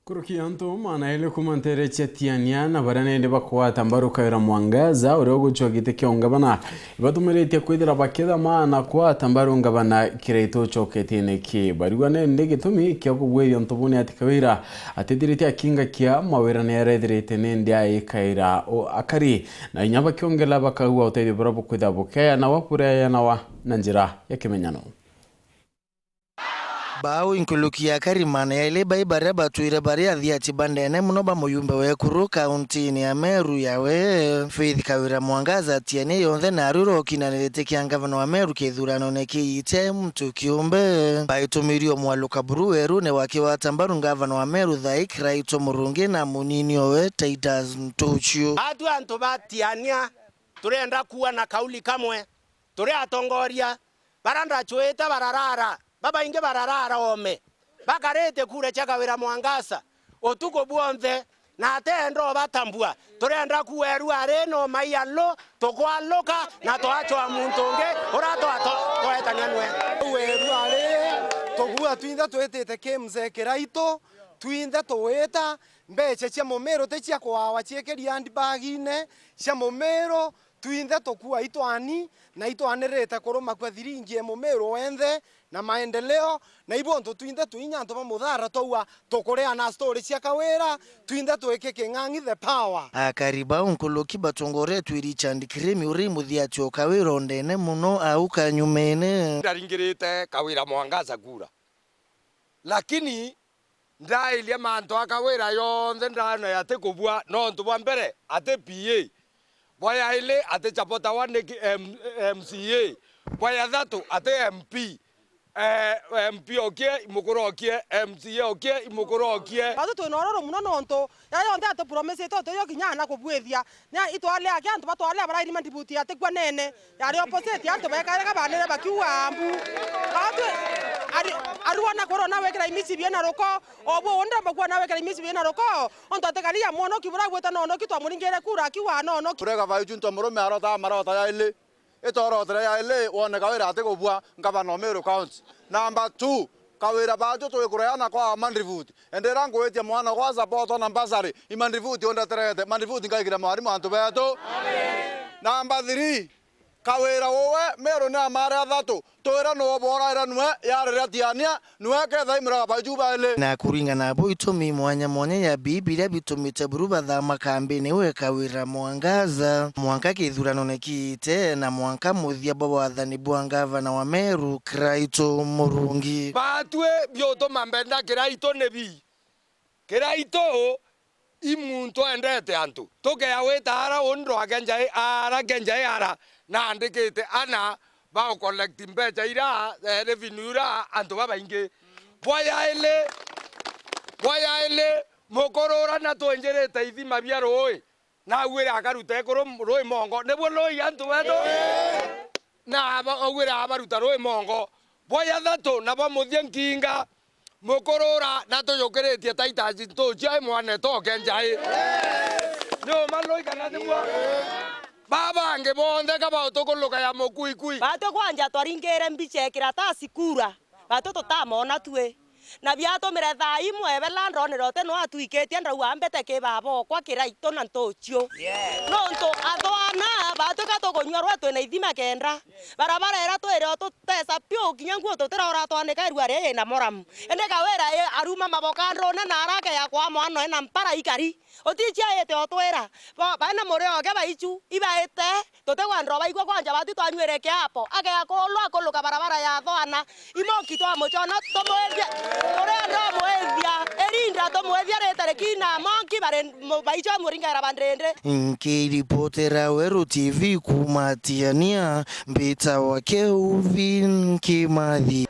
Kurukianto maana ile kumantere chetiania na barane bakwa tambaru kaira mwangaza urego chogite kyongabana ibatumerete kwidira bakeda maana kwa tambaru ngabana kireito choketene ki barigwane ndege tumi kyakugweyo ntobone atikawira atedirite akinga kya mawera ne yaredirete nende ai kaira o akari na nyaba kyongela bakawa otede brabo kwida bokaya na wapura ya nawa nanjira yakemenyano Bao inkulukia karimana ya ile baibare batuire bari adhiati bandene munoba muyumbe we kuru kaunti ni ya Meru yawe Faith Kawira Mwangaza tiene yonthe na aruro kinanilete kia ngavana wa Meru kithurano nekiite mtu kiumbe baitumirio mwaluka buruweru ne wakiwa tambaru ngavana wa Meru Thaik Raito Murungi na munini owe Titus Ntuchio atu antu batiania turenda kuwa na kauli kamwe turi atongoria baranda chweta bararara baba inge bararara ome bakarete kure cha Kawira Mwangaza otuko buonze na atendo batambua turenda kuweru areno mayalo tokwaloka na toacho amuntonge orato toetania nwe weru are togua twinda twetete kemze keraito twinda toeta mbeche cia momero te cia kwawa ciekeria handbagine cia momero twinda tokua itwani na itwanerete kuruma kwa thiringi momero wenthe na maendeleo na ibonto twinda twinyanto ba muthara towa tokorea na story cia Kawira twinda tweke king'ang'i the power akariba unkuluki batongore twiri chandikiremi uri muthiatio Kawira ndene muno au kanyumene ndaringirite Kawira Mwangaza kura lakini ndailia manto akawira yonthe ndana yate kubua no ntubwa mbere ate PA boya ile ate chapota wane MCA boya thatu ate MP MP okie imukorokie MCA okie imukorokie batu tunororo muno nonto yayo nda to promise to yo kinyana ko bwethia na itwale akantu batwale abarairi mandibuti ate kwa nene yari opposite yanto bekare ka banere bakiwa ambu batu aruana corona wekera imisi biena roko obo onda bakwa na wekera imisi biena roko onto atekaria mono kibura gweta nono kitwa muringere kura kiwa nono kurega vaiju ntomorome arota marota ya ile etorotre ya ile wona Kawira ate kubua ngavana Meru County. Number 2 Kawira bajo twikureana kwa mandrivuti endera ngwetie mwana kwa support na basari imandrivuti onda terete mandrivuti ngaigira mwarimu antu beto number 3 Kawira wowe Meru na mara athatu twira no bora ira nwe yarira tiania nwe ketha imura baju bale na kuringa na bo itumi mwanya ya biblia bitumite buruba tha makambini we Kawira Mwangaza mwanka kithurano nekiite na mwanka muthia baba wathani bwa ngavana wa Meru Raito Murungi batwe bioto mambenda Kiraito nebi Kiraito imuntu endete antu toke aweta ara ondro agenjai ara na andikete ana ba collect mbecha ira revenue ra antu baba inge boya ile mokorora na twenjerete ithima bia roi na gwire akarute koro roi mongo nebo loi antu beto na ba gwire abaruta roi mongo boya thatu na ba muthie nkinga mokorora na tujukiretie Titus Ntuchio mwane toke njai no maloi kana ndimwa baba nge bonde kaba otokoloka ya mokuikui bato kwanja twaringere mbiche kiratasi kura bato totamona twe na biato miretha imwe belando nerote no atuiketie ndau ambete ke babo kwa Kiraito na Ntuchio no nto atwana bato katogonywa rwetwe na ithima kenda barabara era twere tutesa pio kinyangu tutera ora twane kairwa re na moram ende Kawira aruma mabokandro na narake ya kwa mwana na mpara ikari otichia yete otwera bana more oke baichu ibaete totegwa ndro baigwa kwanja batu twanywere hapo age akolo akoloka barabara ya thwana imoki amochona tomoethia ore ndo moethia erinda tomoethia retere kina monki bare baichu muringa rabandrende nkiripotera Weru TV kumatiania mbita wake Uvin Kimathi.